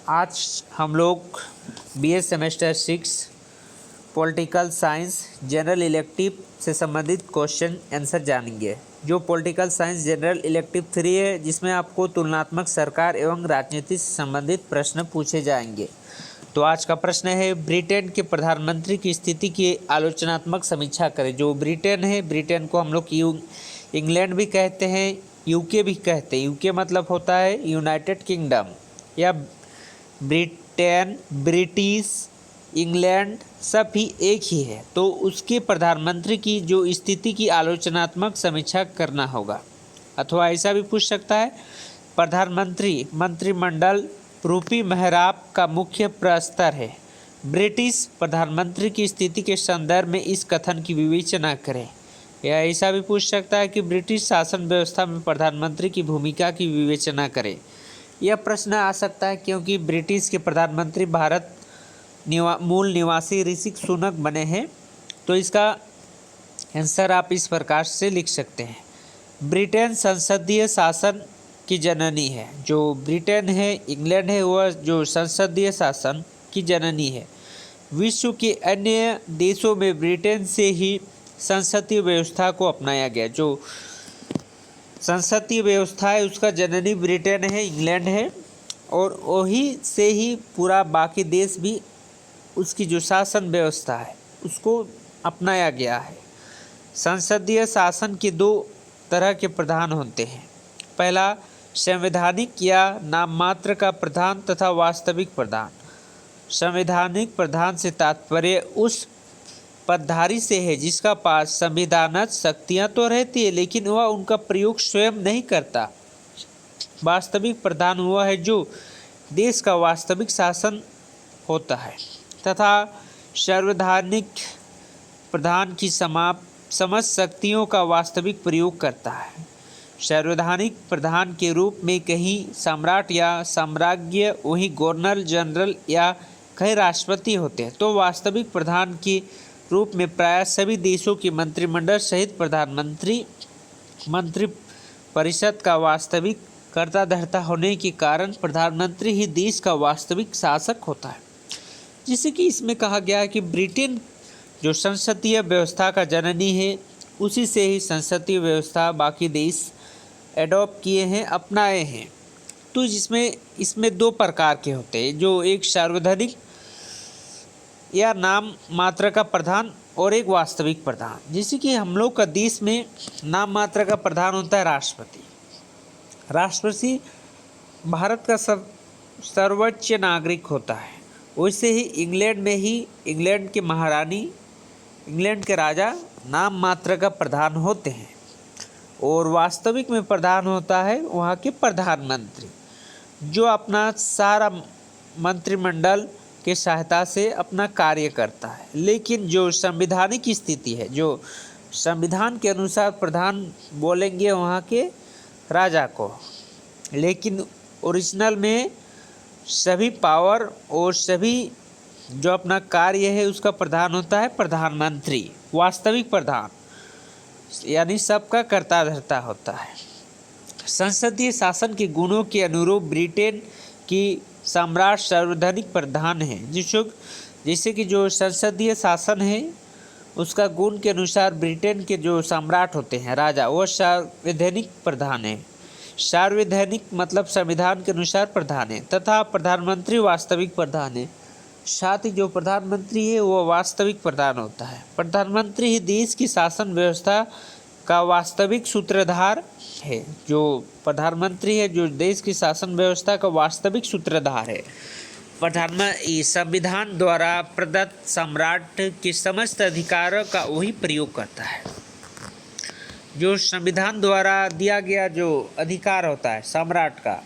आज हम लोग BA semester 6 political science general elective से संबंधित क्वेश्चन आंसर जानेंगे। जो पॉलिटिकल साइंस जनरल इलेक्टिव 3 है, जिसमें आपको तुलनात्मक सरकार एवं राजनीति से संबंधित प्रश्न पूछे जाएंगे। तो आज का प्रश्न है, ब्रिटेन के प्रधानमंत्री की स्थिति की आलोचनात्मक समीक्षा करें। जो ब्रिटेन है, ब्रिटेन को हम लोग इंग्लैंड भी कहते हैं, यूके भी कहते हैं। यूके मतलब होता है यूनाइटेड किंगडम, या ब्रिटेन, ब्रिटिश, इंग्लैंड सब ही एक ही है। तो उसके प्रधानमंत्री की जो स्थिति की आलोचनात्मक समीक्षा करना होगा। अथवा ऐसा भी पूछ सकता है, प्रधानमंत्री मंत्रिमंडल रूपी मेहराब का मुख्य प्रस्तर है। ब्रिटिश प्रधानमंत्री की स्थिति के संदर्भ में इस कथन की विवेचना करें। या ऐसा भी पूछ सकता है कि ब्रिटिश शासन व्यवस्था में प्रधानमंत्री की भूमिका की विवेचना करें। यह प्रश्न आ सकता है क्योंकि ब्रिटिश के प्रधानमंत्री भारत मूल निवासी ऋषि सुनक बने हैं। तो इसका आंसर आप इस प्रकार से लिख सकते हैं, ब्रिटेन संसदीय शासन की जननी है। जो ब्रिटेन है, इंग्लैंड है, वह जो संसदीय शासन की जननी है। विश्व के अन्य देशों में ब्रिटेन से ही संसदीय व्यवस्था को अपनाया गया। जो संसदीय व्यवस्था है उसका जननी ब्रिटेन है, इंग्लैंड है, और वही से ही पूरा बाकी देश भी उसकी जो शासन व्यवस्था है उसको अपनाया गया है। संसदीय शासन के दो तरह के प्रधान होते हैं। पहला, संवैधानिक या नाममात्र का प्रधान तथा वास्तविक प्रधान। संवैधानिक प्रधान से तात्पर्य उस पदधारी से है जिसका पास संविधानक शक्तियाँ तो रहती है लेकिन वह उनका प्रयोग स्वयं नहीं करता। वास्तविक प्रधान वह है जो देश का वास्तविक शासन होता है, तथा संवैधानिक प्रधान की समस्त शक्तियों का वास्तविक प्रयोग करता है। संवैधानिक प्रधान के रूप में कहीं सम्राट या साम्राज्य, वहीं गवर्नर जनरल या कई राष्ट्रपति होते हैं। तो वास्तविक प्रधान के रूप में प्राय सभी देशों की मंत्रिमंडल सहित प्रधानमंत्री मंत्रिपरिषद का वास्तविक कर्ता धर्ता होने के कारण प्रधानमंत्री ही देश का वास्तविक शासक होता है। जिससे कि इसमें कहा गया है कि ब्रिटेन जो संसदीय व्यवस्था का जननी है, उसी से ही संसदीय व्यवस्था बाकी देश एडॉप्ट किए हैं, अपनाए हैं। तो इसमें दो प्रकार के होते हैं, जो एक सार्वधानिक या नाम मात्र का प्रधान और एक वास्तविक प्रधान। जैसे कि हम लोग का देश में नाम मात्र का प्रधान होता है राष्ट्रपति। राष्ट्रपति भारत का सर्वोच्च नागरिक होता है। वैसे ही इंग्लैंड के महारानी, इंग्लैंड के राजा नाम मात्र का प्रधान होते हैं, और वास्तविक में प्रधान होता है वहाँ के प्रधानमंत्री, जो अपना सारा मंत्रिमंडल के सहायता से अपना कार्य करता है। लेकिन जो संवैधानिक स्थिति है, जो संविधान के अनुसार प्रधान बोलेंगे वहाँ के राजा को, लेकिन ओरिजिनल में सभी पावर और सभी जो अपना कार्य है उसका प्रधान होता है प्रधानमंत्री, वास्तविक प्रधान, यानी सबका कर्ता धर्ता होता है। संसदीय शासन के गुणों के अनुरूप ब्रिटेन की सम्राट संवैधानिक प्रधान है। जैसे कि जो संसदीय शासन है उसका गुण के अनुसार ब्रिटेन के जो सम्राट होते हैं राजा, वो संवैधानिक प्रधान है। सार्वभौमिक मतलब संविधान के अनुसार प्रधान है, तथा प्रधानमंत्री वास्तविक प्रधान है। साथ ही जो प्रधानमंत्री है वो वास्तविक प्रधान होता है। प्रधानमंत्री ही देश की शासन व्यवस्था का वास्तविक सूत्रधार है। जो प्रधानमंत्री है जो देश की शासन व्यवस्था का वास्तविक सूत्रधार है। प्रधानमंत्री संविधान द्वारा प्रदत्त सम्राट के समस्त अधिकारों का वही प्रयोग करता है। जो संविधान द्वारा दिया गया जो अधिकार होता है सम्राट का,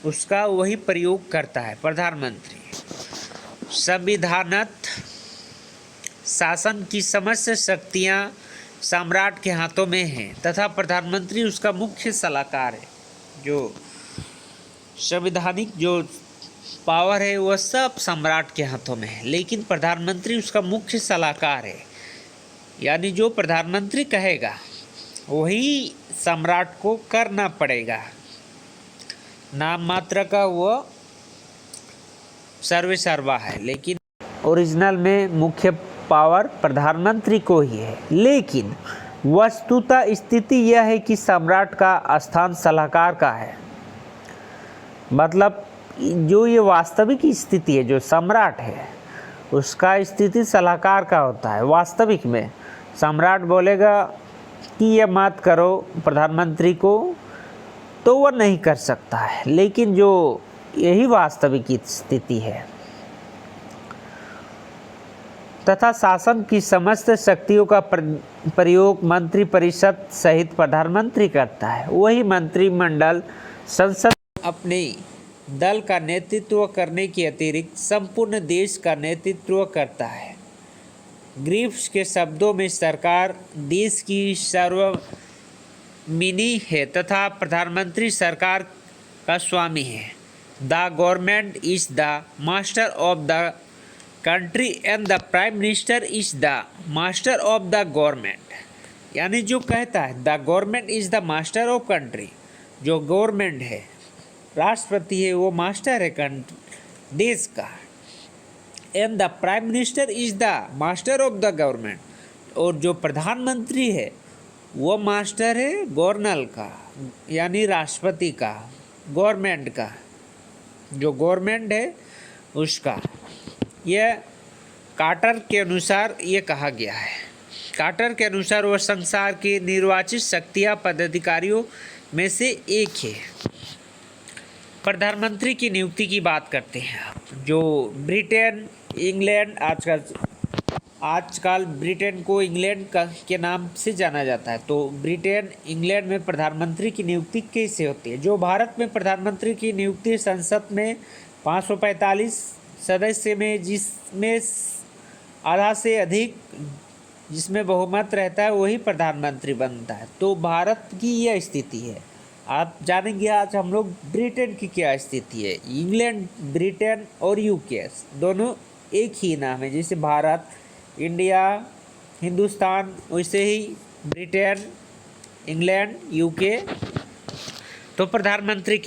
उसका वही प्रयोग करता है प्रधानमंत्री। संविधानत शासन की समस्त शक्तियां सम्राट के हाथों में हैं, तथा प्रधानमंत्री उसका मुख्य सलाहकार है। जो संवैधानिक जो पावर है वह सब सम्राट के हाथों में है, लेकिन प्रधानमंत्री उसका मुख्य सलाहकार है। यानी जो प्रधानमंत्री कहेगा वही सम्राट को करना पड़ेगा। नाम मात्र का वह सर्वे सर्वा है, लेकिन ओरिजिनल में मुख्य पावर प्रधानमंत्री को ही है। लेकिन वस्तुतः स्थिति यह है कि सम्राट का स्थान सलाहकार का है। मतलब जो ये वास्तविक स्थिति है, जो सम्राट है उसका स्थिति सलाहकार का होता है। वास्तविक में सम्राट बोलेगा कि ये मत करो प्रधानमंत्री को, तो वह नहीं कर सकता है। लेकिन जो यही वास्तविक स्थिति है तथा शासन की समस्त शक्तियों का प्रयोग मंत्रिपरिषद सहित प्रधानमंत्री करता है। वही मंत्रिमंडल संसद अपने दल का नेतृत्व करने के अतिरिक्त संपूर्ण देश का नेतृत्व करता है। ग्रीव्स के शब्दों में सरकार देश की सर्वमिनी है तथा प्रधानमंत्री सरकार का स्वामी है। The government is the master of the country and the prime minister is the master of the government. यानी जो कहता है the government is the master of country, जो गवर्नमेंट है, राष्ट्रपति है, वो मास्टर है देश का। And the prime minister is the master of the government, और जो प्रधानमंत्री है वो मास्टर है गवर्नर का, यानी राष्ट्रपति का, गवर्नमेंट का, जो गवर्नमेंट है उसका। यह कार्टर के अनुसार ये कहा गया है। कार्टर के अनुसार वह संसार के निर्वाचित शक्तियाँ पदाधिकारियों में से एक है। प्रधानमंत्री की नियुक्ति की बात करते हैं। जो ब्रिटेन, इंग्लैंड, आजकल ब्रिटेन को इंग्लैंड के नाम से जाना जाता है, तो ब्रिटेन, इंग्लैंड में प्रधानमंत्री की नियुक्ति कैसे होती है? जो भारत में प्रधानमंत्री की नियुक्ति संसद में 545 सदस्य में, जिसमें आधा से अधिक जिसमें बहुमत रहता है वही प्रधानमंत्री बनता है। तो भारत की यह स्थिति है। आप जानेंगे आज हम लोग ब्रिटेन की क्या स्थिति है। इंग्लैंड, ब्रिटेन और यूके दोनों एक ही नाम है। जैसे भारत, इंडिया, हिंदुस्तान, वैसे ही ब्रिटेन, इंग्लैंड, यूके। तो प्रधानमंत्री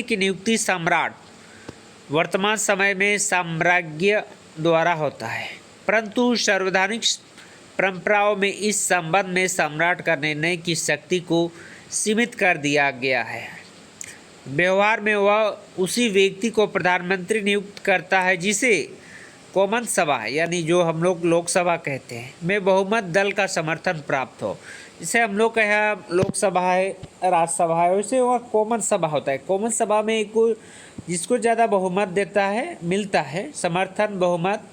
की नियुक्ति सम्राट, वर्तमान समय में साम्राज्य द्वारा होता है, परंतु संवैधानिक परंपराओं में इस संबंध में सम्राट का निर्णय की शक्ति को सीमित कर दिया गया है। व्यवहार में वह उसी व्यक्ति को प्रधानमंत्री नियुक्त करता है जिसे कॉमन सभा, यानी जो हम लोग लोकसभा कहते हैं, में बहुमत दल का समर्थन प्राप्त हो। जिसे हम लोग कहें लोकसभा है, राज्यसभा है, वैसे वह कॉमन सभा होता है। कॉमन सभा में जिसको ज़्यादा बहुमत देता है, मिलता है समर्थन, बहुमत,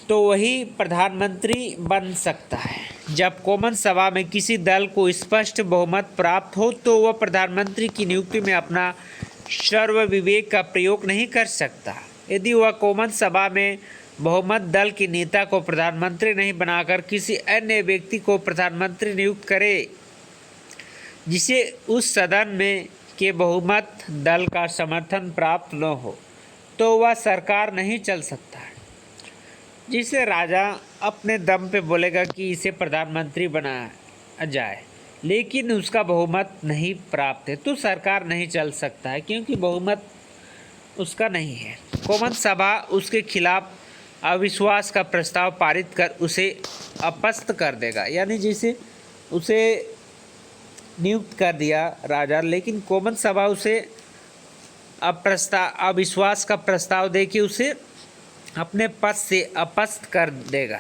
तो वही प्रधानमंत्री बन सकता है। जब कॉमन सभा में किसी दल को स्पष्ट बहुमत प्राप्त हो तो वह प्रधानमंत्री की नियुक्ति में अपना सर्व विवेक का प्रयोग नहीं कर सकता। यदि वह कॉमन सभा में बहुमत दल के नेता को प्रधानमंत्री नहीं बनाकर किसी अन्य व्यक्ति को प्रधानमंत्री नियुक्त करे जिसे उस सदन में के बहुमत दल का समर्थन प्राप्त न हो, तो वह सरकार नहीं चल सकता। जिसे राजा अपने दम पे बोलेगा कि इसे प्रधानमंत्री बनाया जाए, लेकिन उसका बहुमत नहीं प्राप्त है, तो सरकार नहीं चल सकता है, क्योंकि बहुमत उसका नहीं है। कॉमन सभा उसके खिलाफ अविश्वास का प्रस्ताव पारित कर उसे अपस्त कर देगा। यानी जैसे उसे नियुक्त कर दिया राजा, लेकिन कॉमन सभा उसे अविश्वास का प्रस्ताव दे के उसे अपने पद से अपस्त कर देगा।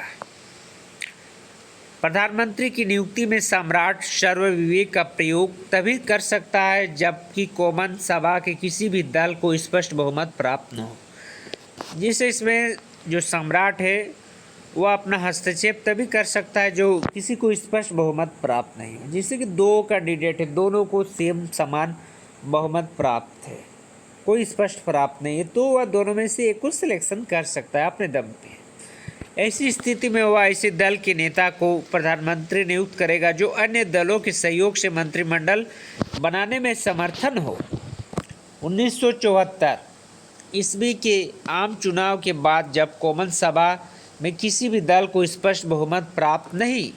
प्रधानमंत्री की नियुक्ति में सम्राट सर्व विवेक का प्रयोग तभी कर सकता है जबकि कॉमन सभा के किसी भी दल को स्पष्ट बहुमत प्राप्त न हो। जिसे इसमें जो सम्राट है वह अपना हस्तक्षेप तभी कर सकता है जो किसी को स्पष्ट बहुमत प्राप्त नहीं हो। जैसे कि दो कैंडिडेट है, दोनों को सेम समान बहुमत प्राप्त है, कोई स्पष्ट प्राप्त नहीं है, तो वह दोनों में से एक को सिलेक्शन कर सकता है अपने दम पे। ऐसी स्थिति में वह ऐसे दल के नेता को प्रधानमंत्री नियुक्त करेगा जो अन्य दलों के सहयोग से मंत्रिमंडल बनाने में समर्थन हो। 1974 ईस्वी के आम चुनाव के बाद जब कॉमन सभा में किसी भी दल को स्पष्ट बहुमत प्राप्त नहीं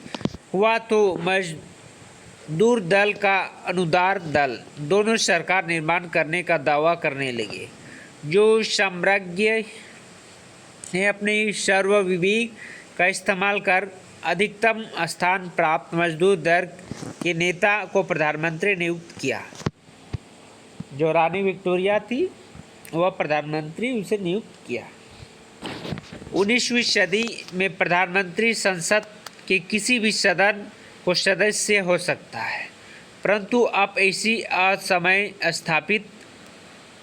हुआ तो मजदूर दल का अनुदार दल दोनों सरकार निर्माण करने का दावा करने लगे। जो साम्राज्य ने अपनी सर्वविवेक का इस्तेमाल कर अधिकतम स्थान प्राप्त मजदूर वर्ग के नेता को प्रधानमंत्री नियुक्त किया। जो रानी विक्टोरिया थी वह प्रधानमंत्री उसे नियुक्त किया। 19वीं सदी में प्रधानमंत्री संसद के किसी भी सदन को सदस्य हो सकता है, परंतु अब ऐसी असमय स्थापित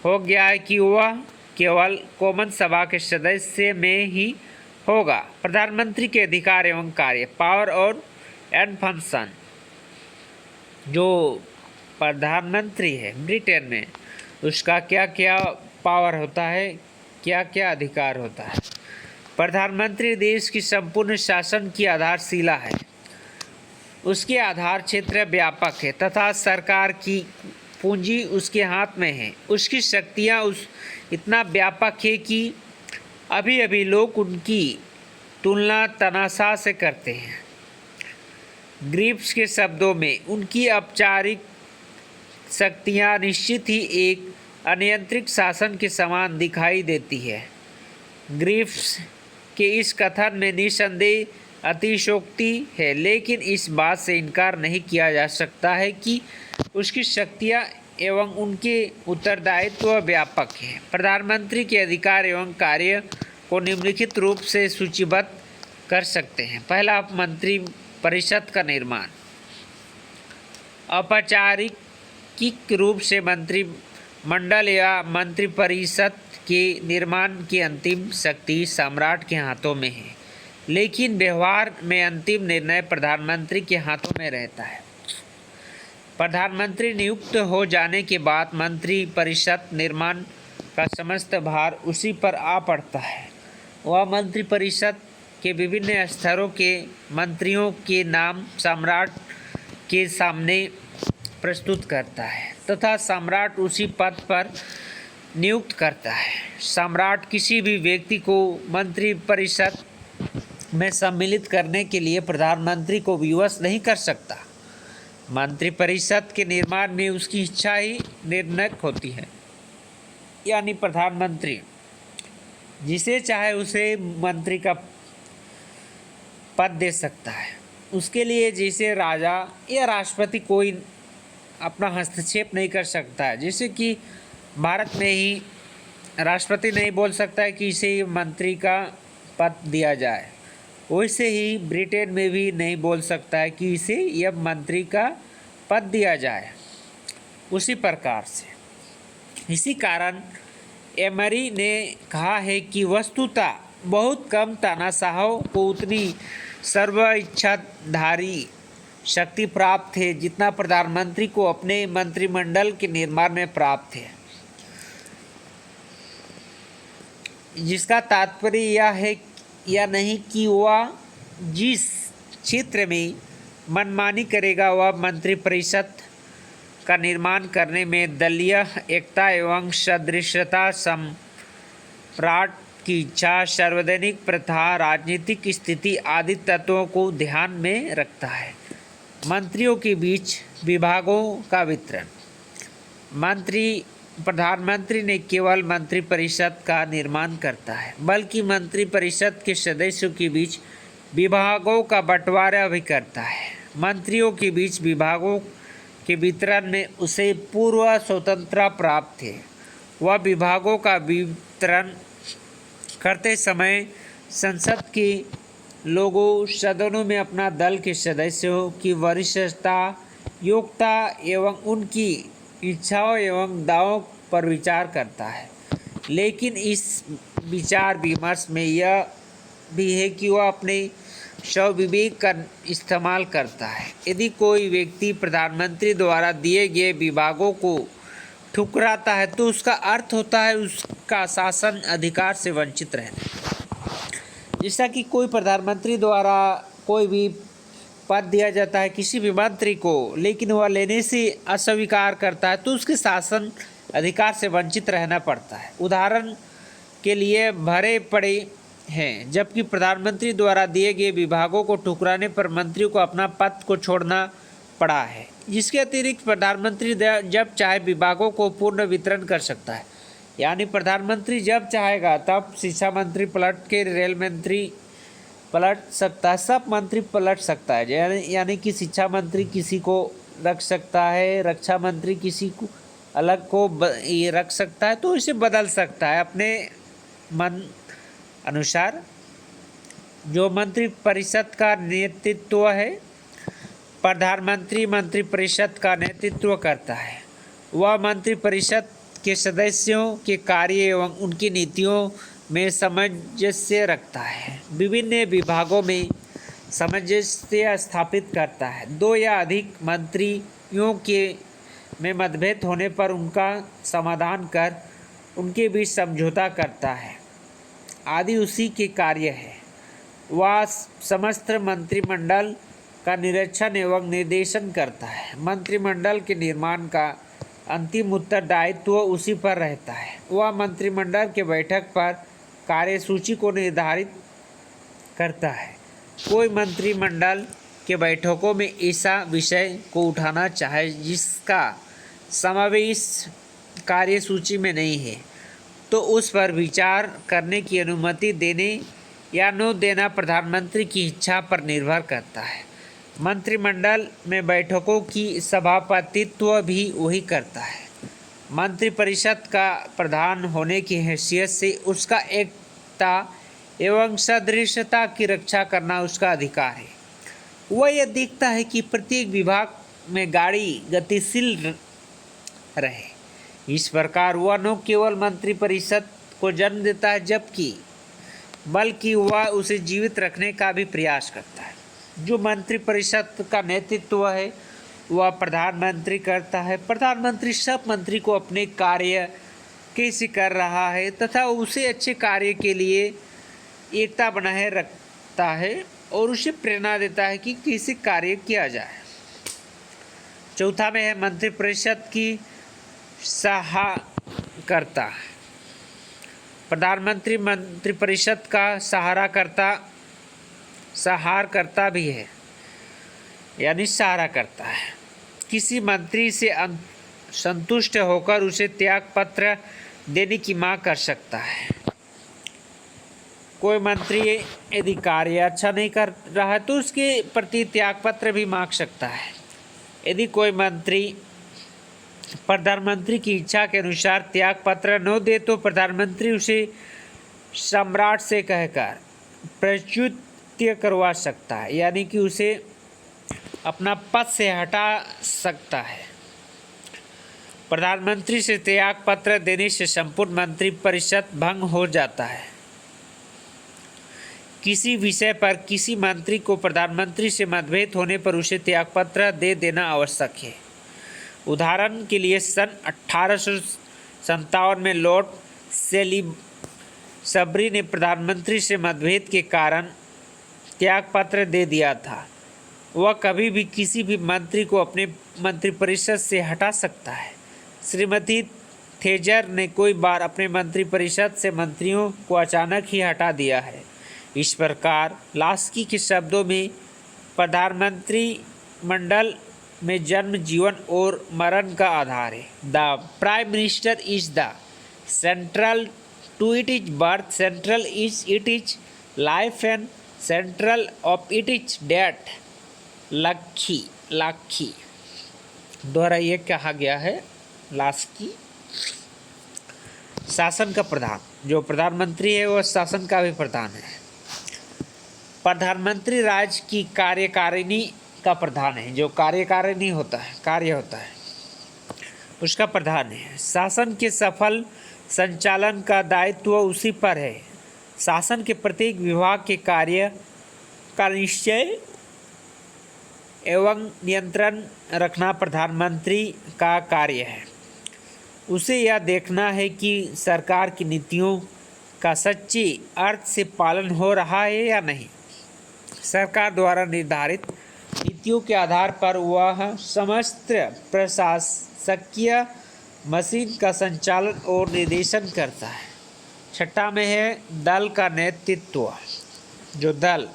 हो गया है कि वह केवल कॉमन सभा के सदस्य में ही होगा। प्रधानमंत्री के अधिकार एवं कार्य, पावर और एंड फंक्शन। जो प्रधानमंत्री है ब्रिटेन में, उसका क्या क्या पावर होता है, क्या क्या अधिकार होता है। प्रधानमंत्री देश की संपूर्ण शासन की आधारशिला है। उसके आधार क्षेत्र व्यापक है तथा सरकार की पूंजी उसके हाथ में है। उसकी शक्तियाँ इतना व्यापक है कि अभी अभी लोग उनकी तुलना तनाशाह से करते हैं। ग्रिप्स के शब्दों में उनकी औपचारिक शक्तियाँ निश्चित ही एक अनियंत्रित शासन के समान दिखाई देती है। ग्रिप्स के इस कथन में निसंदेह अतिशयोक्ति है, लेकिन इस बात से इनकार नहीं किया जा सकता है कि उसकी शक्तियाँ एवं उनके उत्तरदायित्व व्यापक हैं। प्रधानमंत्री के अधिकार एवं कार्य को निम्नलिखित रूप से सूचीबद्ध कर सकते हैं। पहला, मंत्री परिषद का निर्माण। औपचारिक रूप से मंत्रिमंडल या मंत्रिपरिषद के निर्माण की अंतिम शक्ति सम्राट के हाथों में है, लेकिन व्यवहार में अंतिम निर्णय प्रधानमंत्री के हाथों में रहता है। प्रधानमंत्री नियुक्त हो जाने के बाद मंत्रिपरिषद निर्माण का समस्त भार उसी पर आ पड़ता है। वह मंत्रिपरिषद के विभिन्न स्तरों के मंत्रियों के नाम सम्राट के सामने प्रस्तुत करता है तथा सम्राट उसी पद पर नियुक्त करता है। सम्राट किसी भी व्यक्ति को मंत्रिपरिषद में सम्मिलित करने के लिए प्रधानमंत्री को विवश नहीं कर सकता। मंत्रिपरिषद के निर्माण में उसकी इच्छा ही निर्णायक होती है, यानी प्रधानमंत्री जिसे चाहे उसे मंत्री का पद दे सकता है। उसके लिए जैसे राजा या राष्ट्रपति कोई अपना हस्तक्षेप नहीं कर सकता है। जैसे कि भारत में ही राष्ट्रपति नहीं बोल सकता है कि इसे मंत्री का पद दिया जाए, वैसे ही ब्रिटेन में भी नहीं बोल सकता है कि इसे यह मंत्री का पद दिया जाए। उसी प्रकार से इसी कारण एमरी ने कहा है कि वस्तुतः बहुत कम तानाशाहों को उतनी सर्वइच्छाधारी शक्ति प्राप्त है जितना प्रधानमंत्री को अपने मंत्रिमंडल के निर्माण में प्राप्त है। जिसका तात्पर्य यह है या नहीं कि वह जिस क्षेत्र में मनमानी करेगा, वह मंत्रिपरिषद का निर्माण करने में दलीय एकता एवं सदृशता, सम्राट की इच्छा, सार्वजनिक प्रथा, राजनीतिक स्थिति आदि तत्वों को ध्यान में रखता है। मंत्रियों के बीच विभागों का वितरण। प्रधानमंत्री ने केवल मंत्रिपरिषद का निर्माण करता है, बल्कि मंत्रिपरिषद के सदस्यों के बीच विभागों का बंटवारा भी करता है। मंत्रियों के बीच विभागों के वितरण में उसे पूर्व स्वतंत्रता प्राप्त है। वह विभागों का वितरण करते समय संसद के लोगों सदनों में अपना दल के सदस्यों की वरिष्ठता, योग्यता एवं उनकी इच्छाओं एवं दावों पर विचार करता है। लेकिन इस विचार विमर्श में यह भी है कि वह अपने स्वविवेक का इस्तेमाल करता है। यदि कोई व्यक्ति प्रधानमंत्री द्वारा दिए गए विभागों को ठुकराता है तो उसका अर्थ होता है उसका शासन अधिकार से वंचित रहना। जैसा कि कोई प्रधानमंत्री द्वारा कोई भी पद दिया जाता है किसी भी मंत्री को, लेकिन वह लेने से अस्वीकार करता है तो उसके शासन अधिकार से वंचित रहना पड़ता है। उदाहरण के लिए भरे पड़े हैं, जबकि प्रधानमंत्री द्वारा दिए गए विभागों को ठुकराने पर मंत्रियों को अपना पद को छोड़ना पड़ा है। इसके अतिरिक्त प्रधानमंत्री जब चाहे विभागों को पूर्ण वितरण कर सकता है। यानी प्रधानमंत्री जब चाहेगा तब शिक्षा मंत्री पलट के रेल मंत्री पलट सकता है, सब मंत्री पलट सकता है। यानी कि शिक्षा मंत्री किसी को रख सकता है, रक्षा मंत्री किसी को अलग को ये रख सकता है, तो इसे बदल सकता है अपने मन अनुसार। जो मंत्री परिषद का नेतृत्व है, प्रधानमंत्री मंत्रिपरिषद का नेतृत्व करता है। वह मंत्रिपरिषद के सदस्यों के कार्य एवं उनकी नीतियों में सामंजस्य रखता है, विभिन्न विभागों में सामंजस्य स्थापित करता है। दो या अधिक मंत्रियों के में मतभेद होने पर उनका समाधान कर उनके बीच समझौता करता है आदि उसी के कार्य है। वह समस्त मंत्रिमंडल का निरीक्षण एवं निर्देशन करता है। मंत्रिमंडल के निर्माण का अंतिम उत्तरदायित्व उसी पर रहता है। वह मंत्रिमंडल के बैठक पर कार्यसूची को निर्धारित करता है। कोई मंत्रिमंडल के बैठकों में ऐसा विषय को उठाना चाहे जिसका समावेश कार्यसूची में नहीं है, तो उस पर विचार करने की अनुमति देने या न देना प्रधानमंत्री की इच्छा पर निर्भर करता है। मंत्रिमंडल में बैठकों की सभापतित्व भी वही करता है। मंत्रिपरिषद का प्रधान होने की हैसियत से उसका एकता एवं सदृशता की रक्षा करना उसका अधिकार है। वह यह देखता है कि प्रत्येक विभाग में गाड़ी गतिशील रहे। इस प्रकार वह न केवल मंत्रिपरिषद को जन्म देता है बल्कि वह उसे जीवित रखने का भी प्रयास करता है। जो मंत्रिपरिषद का नेतृत्व है वह प्रधानमंत्री करता है। प्रधानमंत्री सब मंत्री को अपने कार्य कैसे कर रहा है तथा उसे अच्छे कार्य के लिए एकता बनाए रखता है और उसे प्रेरणा देता है कि कैसे कार्य किया जाए। चौथा में है मंत्रिपरिषद की सहायकर्ता। प्रधानमंत्री मंत्रिपरिषद का सहारकर्ता भी है, यानी सहारा करता है। किसी मंत्री से संतुष्ट होकर उसे त्याग पत्र देने की मांग कर सकता है। कोई मंत्री यदि कार्य अच्छा नहीं कर रहा है तो उसके प्रति त्याग पत्र भी मांग सकता है। यदि कोई मंत्री प्रधानमंत्री की इच्छा के अनुसार त्याग पत्र न दे तो प्रधानमंत्री उसे सम्राट से कहकर प्रच्युत करवा सकता है, यानी कि उसे अपना पद से हटा सकता है। प्रधानमंत्री से त्याग पत्र देने से संपूर्ण मंत्रिपरिषद भंग हो जाता है। किसी विषय पर किसी मंत्री को प्रधानमंत्री से मतभेद होने पर उसे त्यागपत्र दे देना आवश्यक है। उदाहरण के लिए सन 1857 में लॉर्ड सेलिसबरी ने प्रधानमंत्री से मतभेद के कारण त्यागपत्र दे दिया था। वह कभी भी किसी भी मंत्री को अपने मंत्रिपरिषद से हटा सकता है। श्रीमती थेजर ने कई बार अपने मंत्रिपरिषद से मंत्रियों को अचानक ही हटा दिया है। इस प्रकार लास्की के शब्दों में प्रधानमंत्री मंडल में जन्म, जीवन और मरण का आधार है। The prime minister is the central to it is birth, central is it is life and central of it is death. लाखी द्वारा ये कहा गया है। लास्की शासन का प्रधान, जो प्रधानमंत्री है वह शासन का भी प्रधान है। प्रधानमंत्री राज्य की कार्यकारिणी का प्रधान है। जो कार्यकारिणी होता है, कार्य होता है, उसका प्रधान है। शासन के सफल संचालन का दायित्व उसी पर है। शासन के प्रत्येक विभाग के कार्य का निश्चय एवं नियंत्रण रखना प्रधानमंत्री का कार्य है। उसे यह देखना है कि सरकार की नीतियों का सच्ची अर्थ से पालन हो रहा है या नहीं। सरकार द्वारा निर्धारित नीतियों के आधार पर वह समस्त प्रशासकीय मशीन का संचालन और निर्देशन करता है। छठा में है दल का नेतृत्व। जो दल,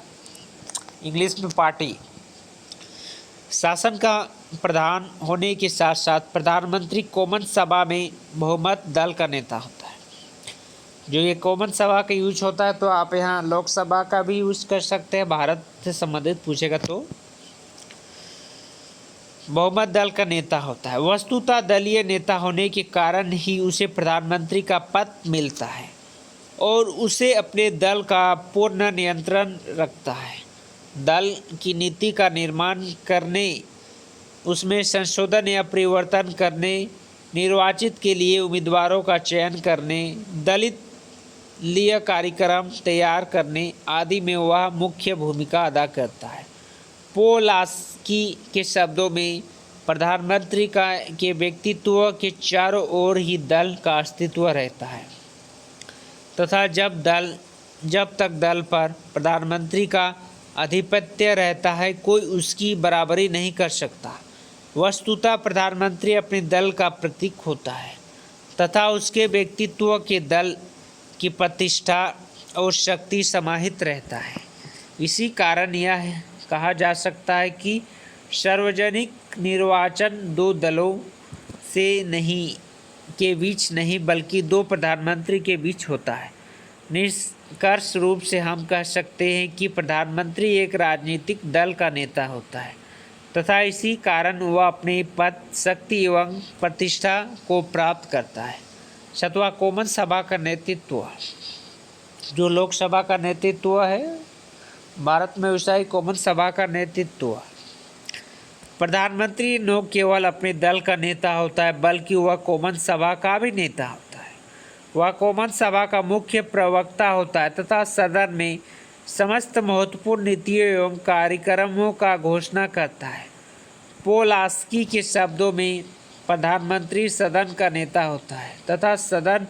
इंग्लिश में पार्टी, शासन का प्रधान होने के साथ साथ प्रधानमंत्री कॉमन सभा में बहुमत दल का नेता होता है। जो ये कॉमन सभा का यूज होता है, तो आप यहाँ लोकसभा का भी यूज कर सकते हैं। भारत से संबंधित पूछेगा तो बहुमत दल का नेता होता है। वस्तुतः दलीय नेता होने के कारण ही उसे प्रधानमंत्री का पद मिलता है और उसे अपने दल का पूर्ण नियंत्रण रखता है। दल की नीति का निर्माण करने, उसमें संशोधन या परिवर्तन करने, निर्वाचित के लिए उम्मीदवारों का चयन करने, दलित लिए कार्यक्रम तैयार करने आदि में वह मुख्य भूमिका अदा करता है। पोलास्की के शब्दों में प्रधानमंत्री के व्यक्तित्व के चारों ओर ही दल का अस्तित्व रहता है तथा जब तक दल पर प्रधानमंत्री का आधिपत्य रहता है, कोई उसकी बराबरी नहीं कर सकता। वस्तुतः प्रधानमंत्री अपने दल का प्रतीक होता है तथा उसके व्यक्तित्व के दल की प्रतिष्ठा और शक्ति समाहित रहता है। इसी कारण यह कहा जा सकता है कि सार्वजनिक निर्वाचन दो दलों के बीच नहीं बल्कि दो प्रधानमंत्री के बीच होता है। निष्कर्ष रूप से हम कह सकते हैं कि प्रधानमंत्री एक राजनीतिक दल का नेता होता है तथा इसी कारण वह अपने पद, शक्ति एवं प्रतिष्ठा को प्राप्त करता है। 7वां कॉमन सभा का नेतृत्व। जो लोकसभा का नेतृत्व है भारत में, वैसा ही कॉमन सभा का नेतृत्व। प्रधानमंत्री न केवल अपने दल का नेता होता है बल्कि वह कॉमन सभा का भी नेता होता है। वह कॉमन सभा का मुख्य प्रवक्ता होता है तथा सदन में समस्त महत्वपूर्ण नीतियों एवं कार्यक्रमों का घोषणा करता है। पोलास्की के शब्दों में प्रधानमंत्री सदन का नेता होता है तथा सदन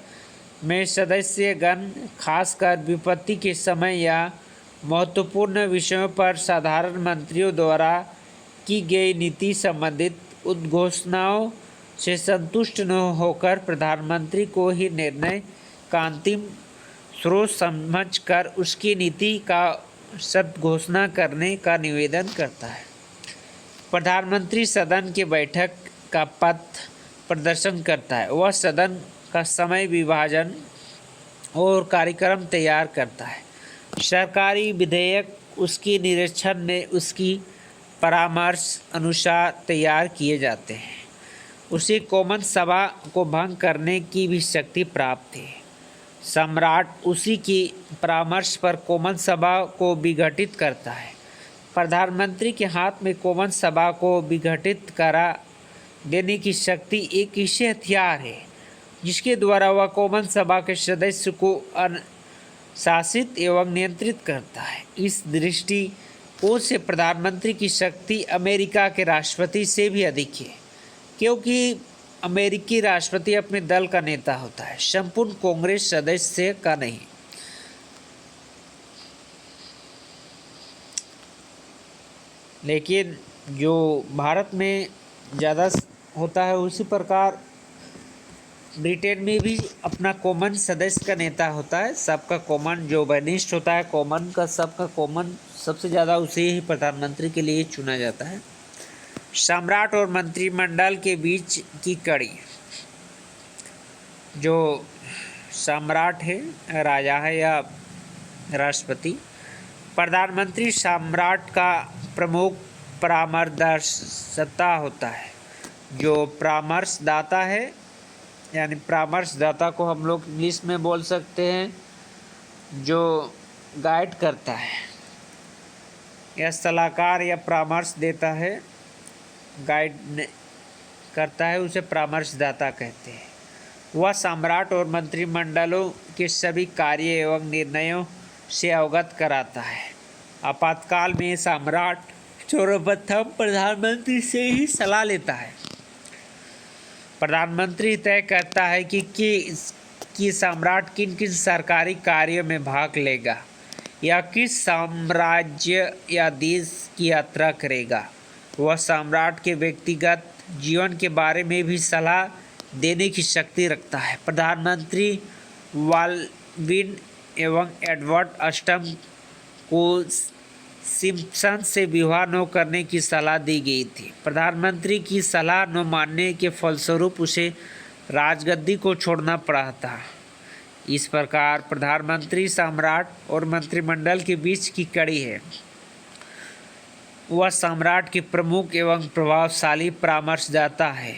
में सदस्यगण खासकर विपत्ति के समय या महत्वपूर्ण विषयों पर साधारण मंत्रियों द्वारा की गई नीति संबंधित उद्घोषणाओं से संतुष्ट न होकर प्रधानमंत्री को ही निर्णय का अंतिम स्रोत समझकर उसकी नीति का सद्घोषणा करने का निवेदन करता है। प्रधानमंत्री सदन की बैठक का पथ प्रदर्शन करता है। वह सदन का समय विभाजन और कार्यक्रम तैयार करता है। सरकारी विधेयक उसकी निरीक्षण में उसकी परामर्श अनुसार तैयार किए जाते हैं। उसे कॉमन सभा को भंग करने की भी शक्ति प्राप्त है। सम्राट उसी की परामर्श पर कॉमन सभा को विघटित करता है। प्रधानमंत्री के हाथ में कॉमन सभा को विघटित करा देने की शक्ति एक ऐसी हथियार है जिसके द्वारा वह कॉमन सभा के सदस्य को अनुशासित एवं नियंत्रित करता है। इस दृष्टिकोण से प्रधानमंत्री की शक्ति अमेरिका के राष्ट्रपति से भी अधिक है, क्योंकि अमेरिकी राष्ट्रपति अपने दल का नेता होता है, संपूर्ण कांग्रेस सदस्य का नहीं। लेकिन जो भारत में ज़्यादा होता है उसी प्रकार ब्रिटेन में भी अपना कॉमन सदस्य का नेता होता है। सबका कॉमन जो वरिष्ठ होता है, कॉमन का सबका कॉमन सबसे ज़्यादा उसे ही प्रधानमंत्री के लिए चुना जाता है। सम्राट और मंत्रिमंडल के बीच की कड़ी। जो सम्राट है, राजा है या राष्ट्रपति, प्रधानमंत्री सम्राट का प्रमुख परामर्शदाता होता है। जो परामर्शदाता है, यानी परामर्शदाता को हम लोग इंग्लिश में बोल सकते हैं जो गाइड करता है या सलाहकार या परामर्श देता है, गाइड करता है, उसे परामर्शदाता कहते हैं। वह सम्राट और मंत्रिमंडलों के सभी कार्य एवं निर्णयों से अवगत कराता है। आपातकाल में सम्राट सर्वप्रथम प्रधानमंत्री से ही सलाह लेता है। प्रधानमंत्री तय करता है कि सम्राट किन किन सरकारी कार्यों में भाग लेगा या किस साम्राज्य या देश की यात्रा करेगा। वह सम्राट के व्यक्तिगत जीवन के बारे में भी सलाह देने की शक्ति रखता है। प्रधानमंत्री बाल्डविन एवं एडवर्ड अष्टम को सिम्पसन से विवाह न करने की सलाह दी गई थी। प्रधानमंत्री की सलाह न मानने के फलस्वरूप उसे राजगद्दी को छोड़ना पड़ा था। इस प्रकार प्रधानमंत्री सम्राट और मंत्रिमंडल के बीच की कड़ी है। वह सम्राट के प्रमुख एवं प्रभावशाली परामर्शदाता है।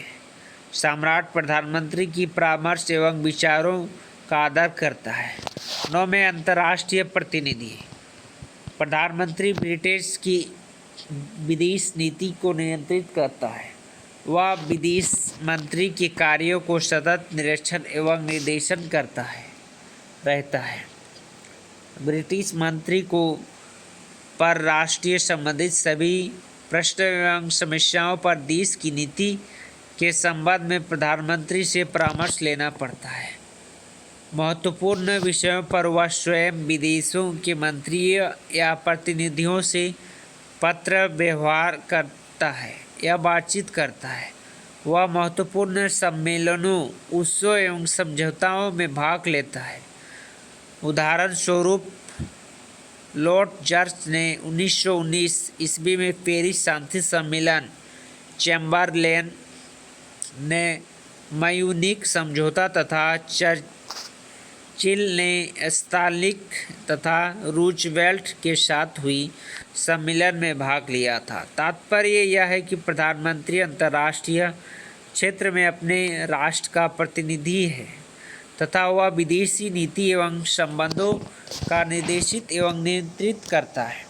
सम्राट प्रधानमंत्री की परामर्श एवं विचारों का आदर करता है। 9वें अंतर्राष्ट्रीय प्रतिनिधि। प्रधानमंत्री ब्रिटेन की विदेश नीति को नियंत्रित करता है। वह विदेश मंत्री के कार्यों को सतत निरीक्षण एवं निर्देशन करता रहता है। ब्रिटिश मंत्री को पर राष्ट्रीय संबंधित सभी प्रश्न एवं समस्याओं पर देश की नीति के संबंध में प्रधानमंत्री से परामर्श लेना पड़ता है। महत्वपूर्ण विषयों पर वह स्वयं विदेशों के मंत्रियों या प्रतिनिधियों से पत्र व्यवहार करता है या बातचीत करता है। वह महत्वपूर्ण सम्मेलनों, उत्सवों एवं समझौताओं में भाग लेता है। उदाहरण स्वरूप लॉर्ड जॉर्ज ने 1919 ईस्वी में पेरिस शांति सम्मेलन, चैम्बरलेन ने म्यूनिख समझौता तथा चर्चिल ने स्टालिन तथा रूजवेल्ट के साथ हुई सम्मेलन में भाग लिया था। तात्पर्य यह है कि प्रधानमंत्री अंतर्राष्ट्रीय क्षेत्र में अपने राष्ट्र का प्रतिनिधि है तथा वह विदेशी नीति एवं संबंधों का निर्देशित एवं नियंत्रित करता है।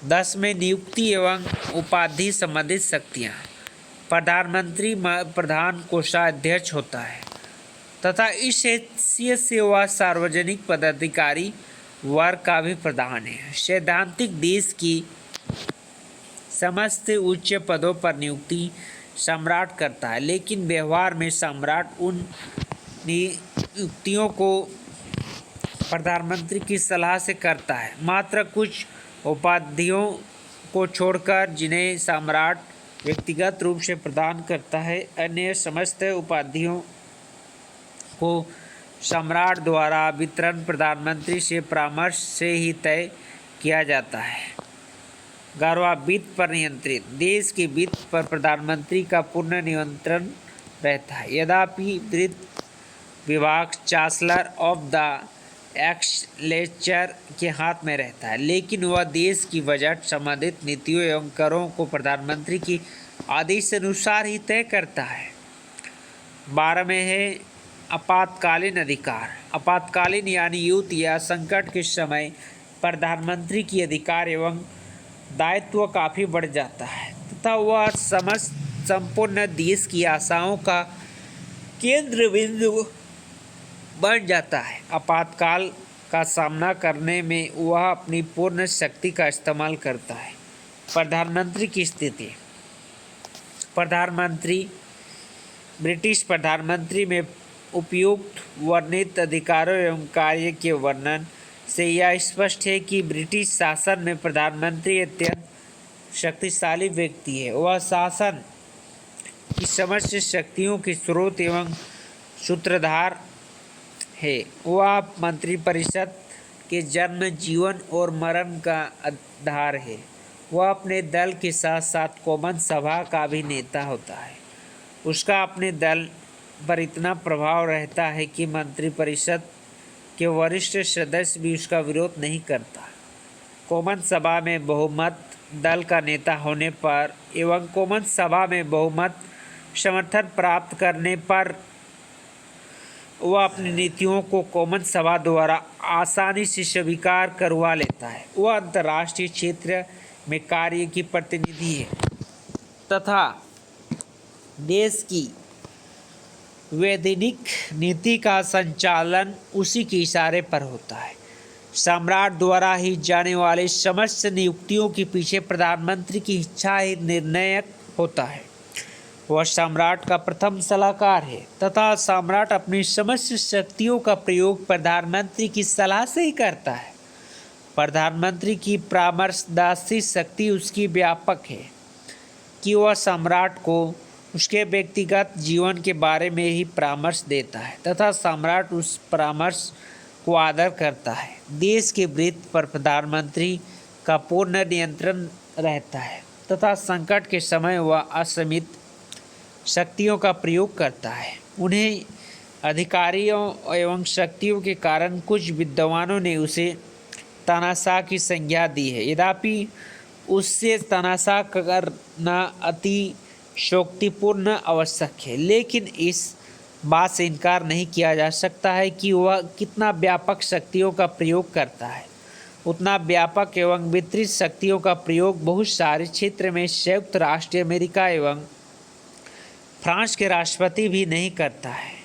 10 में नियुक्ति एवं उपाधि संबंधित शक्तियाँ। प्रधानमंत्री प्रधान कोषाध्यक्ष होता है तथा इस हैसियत से वह सार्वजनिक पदाधिकारी वर्ग का भी प्रधान है। सैद्धांतिक देश की समस्त उच्च पदों पर नियुक्ति सम्राट करता है, लेकिन व्यवहार में सम्राट उन नियुक्तियों को प्रधानमंत्री की सलाह से करता है। मात्र कुछ उपाधियों को छोड़कर जिन्हें सम्राट व्यक्तिगत रूप से प्रदान करता है, अन्य समस्त उपाधियों को सम्राट द्वारा वितरण प्रधानमंत्री से परामर्श से ही तय किया जाता है। 11वां वित्त पर नियंत्रित। देश के वित्त पर प्रधानमंत्री का पूर्ण नियंत्रण रहता है। यद्यपि वित्त विभाग चांसलर ऑफ द एक्सचेंजर के हाथ में रहता है, लेकिन वह देश की बजट संबंधित नीतियों एवं करों को प्रधानमंत्री की आदेश अनुसार ही तय करता है। 12 में है आपातकालीन अधिकार। आपातकालीन यानी युद्ध या संकट के समय प्रधानमंत्री की अधिकार एवं दायित्व काफ़ी बढ़ जाता है तथा वह संपूर्ण देश की आशाओं का केंद्र बिंदु बन जाता है। आपातकाल का सामना करने में वह अपनी पूर्ण शक्ति का इस्तेमाल करता है। प्रधानमंत्री की स्थिति। प्रधानमंत्री ब्रिटिश प्रधानमंत्री में उपयुक्त वर्णित अधिकारों एवं कार्य के वर्णन से यह स्पष्ट है कि ब्रिटिश शासन में प्रधानमंत्री अत्यंत शक्तिशाली व्यक्ति है। वह शासन की समस्त शक्तियों के स्रोत एवं सूत्रधार है। वह मंत्रिपरिषद के जन्म, जीवन और मरण का आधार है। वह अपने दल के साथ साथ कॉमन सभा का भी नेता होता है। उसका अपने दल पर इतना प्रभाव रहता है कि मंत्रिपरिषद के वरिष्ठ सदस्य भी उसका विरोध नहीं करता। कॉमन सभा में बहुमत दल का नेता होने पर एवं कॉमन सभा में बहुमत समर्थन प्राप्त करने पर वह अपनी नीतियों को कॉमन सभा द्वारा आसानी से स्वीकार करवा लेता है। वह अंतर्राष्ट्रीय क्षेत्र में कार्य की प्रतिनिधि है तथा देश की वैधानिक नीति का संचालन उसी के इशारे पर होता है। सम्राट द्वारा ही जाने वाले समस्त नियुक्तियों के पीछे प्रधानमंत्री की इच्छा ही निर्णायक होता है। वह सम्राट का प्रथम सलाहकार है तथा सम्राट अपनी समस्त शक्तियों का प्रयोग प्रधानमंत्री की सलाह से ही करता है। प्रधानमंत्री की परामर्शदात्री शक्ति उसकी व्यापक है कि वह सम्राट को उसके व्यक्तिगत जीवन के बारे में ही परामर्श देता है तथा सम्राट उस परामर्श को आदर करता है। देश के वित्त पर प्रधानमंत्री का पूर्ण नियंत्रण रहता है तथा संकट के समय वह असीमित शक्तियों का प्रयोग करता है। उन्हें अधिकारियों एवं शक्तियों के कारण कुछ विद्वानों ने उसे तानाशाह की संज्ञा दी है। यद्यपि उससे तानाशाह करना अति शोक्तिपूर्ण आवश्यक है, लेकिन इस बात से इनकार नहीं किया जा सकता है कि वह कितना व्यापक शक्तियों का प्रयोग करता है। उतना व्यापक एवं वितरित शक्तियों का प्रयोग बहुत सारे क्षेत्र में संयुक्त राष्ट्र अमेरिका एवं फ्रांस के राष्ट्रपति भी नहीं करता है।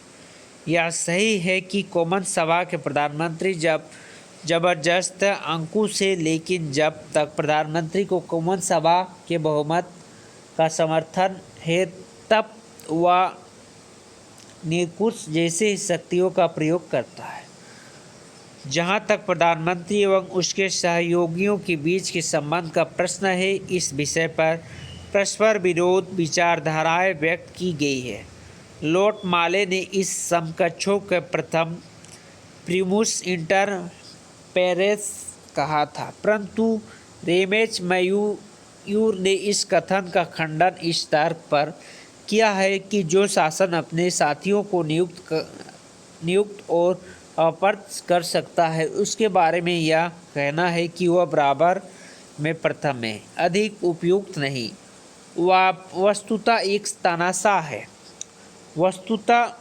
यह सही है कि कॉमन सभा के प्रधानमंत्री जब जबरदस्त अंकुश है, लेकिन जब तक प्रधानमंत्री को कॉमन सभा के बहुमत का समर्थन है तब वह निरंकुश जैसे शक्तियों का प्रयोग करता है। जहाँ तक प्रधानमंत्री एवं उसके सहयोगियों के बीच के संबंध का प्रश्न है, इस विषय पर परस्पर विरोध विचारधाराएं व्यक्त की गई है। लॉर्ड माले ने इस समकक्षों के प्रथम प्रिमुस इंटर पेरेस कहा था, परंतु रेमेज मयूर ने इस कथन का खंडन इस तर्क पर किया है कि जो शासन अपने साथियों को नियुक्त और अपर्च कर सकता है, उसके बारे में यह कहना है कि वह बराबर में प्रथम है, अधिक उपयुक्त नहीं। वह वस्तुतः एक तानाशाह है। वस्तुतः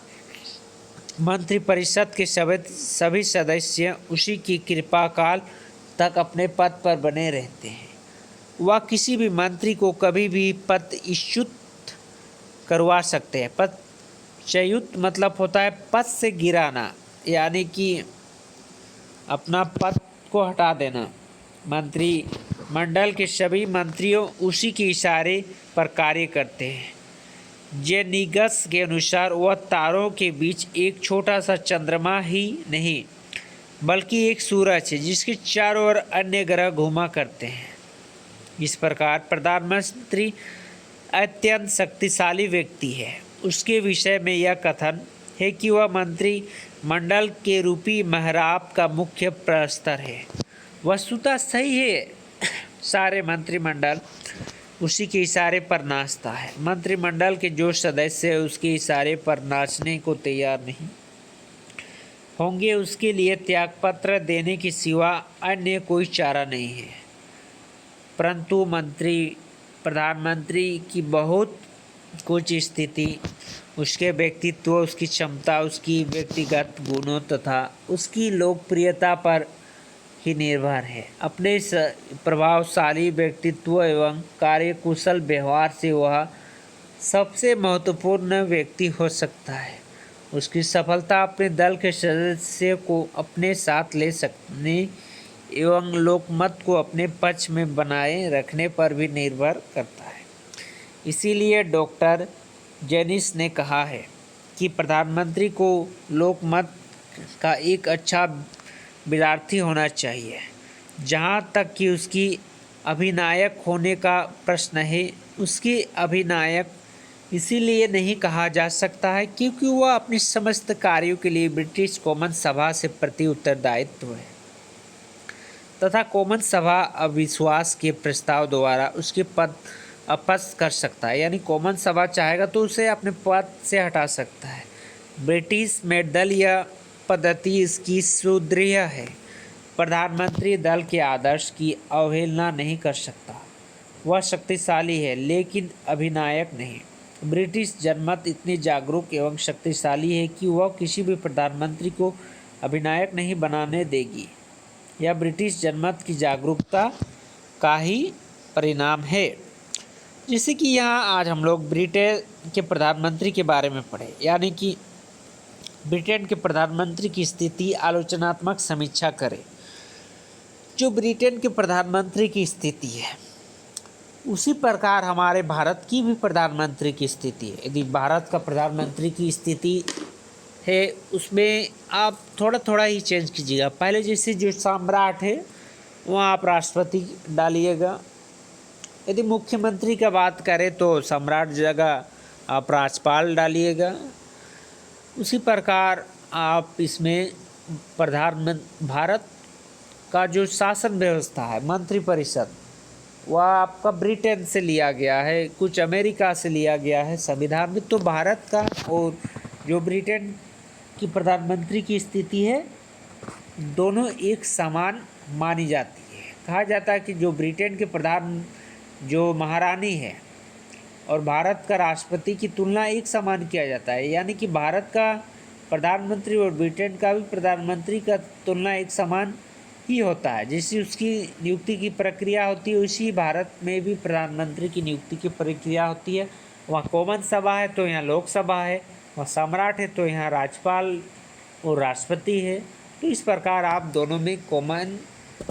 मंत्रिपरिषद के सभी सदस्य उसी की कृपा काल तक अपने पद पर बने रहते हैं। वह किसी भी मंत्री को कभी भी पदच्युत करवा सकते हैं। पदच्युत मतलब होता है पद से गिराना, यानी कि अपना पद को हटा देना। मंत्रिमंडल के सभी मंत्रियों उसी के इशारे पर कार्य करते हैं। जेनिगस के अनुसार वह तारों के बीच एक छोटा सा चंद्रमा ही नहीं बल्कि एक सूरज है जिसके चारों ओर अन्य ग्रह घूमा करते हैं। इस प्रकार प्रधानमंत्री अत्यंत शक्तिशाली व्यक्ति है। उसके विषय में यह कथन है कि वह मंत्रिमंडल के रूपी मेहराब का मुख्य प्रस्तर है। वस्तुतः सही है, सारे मंत्रिमंडल उसी के इशारे पर नाचता है। मंत्रिमंडल के जो सदस्य उसके इशारे पर नाचने को तैयार नहीं होंगे, उसके लिए त्यागपत्र देने के सिवा अन्य कोई चारा नहीं है। परंतु प्रधानमंत्री की बहुत कुछ स्थिति उसके व्यक्तित्व, उसकी क्षमता, उसकी व्यक्तिगत गुणों तथा उसकी लोकप्रियता पर ही निर्भर है। अपने प्रभावशाली व्यक्तित्व एवं कार्यकुशल व्यवहार से वह सबसे महत्वपूर्ण व्यक्ति हो सकता है। उसकी सफलता अपने दल के सदस्य को अपने साथ ले सकने एवं लोकमत को अपने पक्ष में बनाए रखने पर भी निर्भर करता है। इसीलिए डॉक्टर जेनिस ने कहा है कि प्रधानमंत्री को लोकमत का एक अच्छा विद्यार्थी होना चाहिए। जहाँ तक कि उसकी अधिनायक होने का प्रश्न है, उसकी अधिनायक इसीलिए नहीं कहा जा सकता है क्योंकि वह अपने समस्त कार्यों के लिए ब्रिटिश कॉमन सभा से प्रति उत्तरदायित्व है तथा कॉमन सभा अविश्वास के प्रस्ताव द्वारा उसके पद अपस्त कर सकता है। यानी कॉमन सभा चाहेगा तो उसे अपने पद से हटा सकता है। ब्रिटिश में दल या पद्धति इसकी सुदृढ़ है। प्रधानमंत्री दल के आदर्श की अवहेलना नहीं कर सकता। वह शक्तिशाली है लेकिन अधिनायक नहीं। ब्रिटिश जनमत इतनी जागरूक एवं शक्तिशाली है कि वह किसी भी प्रधानमंत्री को अधिनायक नहीं बनाने देगी। यह ब्रिटिश जनमत की जागरूकता का ही परिणाम है। जैसे कि यहाँ आज हम लोग ब्रिटेन के प्रधानमंत्री के बारे में पढ़े, यानी कि ब्रिटेन के प्रधानमंत्री की स्थिति आलोचनात्मक समीक्षा करें। जो ब्रिटेन के प्रधानमंत्री की स्थिति है उसी प्रकार हमारे भारत की भी प्रधानमंत्री की स्थिति है। यदि भारत का प्रधानमंत्री की स्थिति है उसमें आप थोड़ा थोड़ा ही चेंज कीजिएगा। पहले जैसे जो सम्राट है वहाँ आप राष्ट्रपति डालिएगा। यदि मुख्यमंत्री का बात करें तो सम्राट जगह आप राज्यपाल डालिएगा। उसी प्रकार आप इसमें भारत का जो शासन व्यवस्था है, मंत्रिपरिषद, वह आपका ब्रिटेन से लिया गया है, कुछ अमेरिका से लिया गया है संविधान में। तो भारत का और जो ब्रिटेन की प्रधानमंत्री की स्थिति है दोनों एक समान मानी जाती है। कहा जाता है कि जो ब्रिटेन के जो महारानी है और भारत का राष्ट्रपति की तुलना एक समान किया जाता है, यानी कि भारत का प्रधानमंत्री और ब्रिटेन का भी प्रधानमंत्री का तुलना एक समान ही होता है। जैसी उसकी नियुक्ति की प्रक्रिया होती है उसी भारत में भी प्रधानमंत्री की नियुक्ति की प्रक्रिया होती है। वहाँ कॉमन सभा है तो यहाँ लोकसभा है, वहाँ सम्राट है तो यहाँ राज्यपाल और राष्ट्रपति है। तो इस प्रकार आप दोनों में कॉमन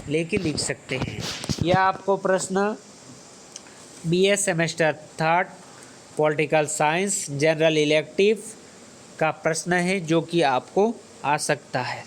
लेके लिख सकते हैं। यह आपको प्रश्न BA semester 3 political science general elective का प्रश्न है जो कि आपको आ सकता है।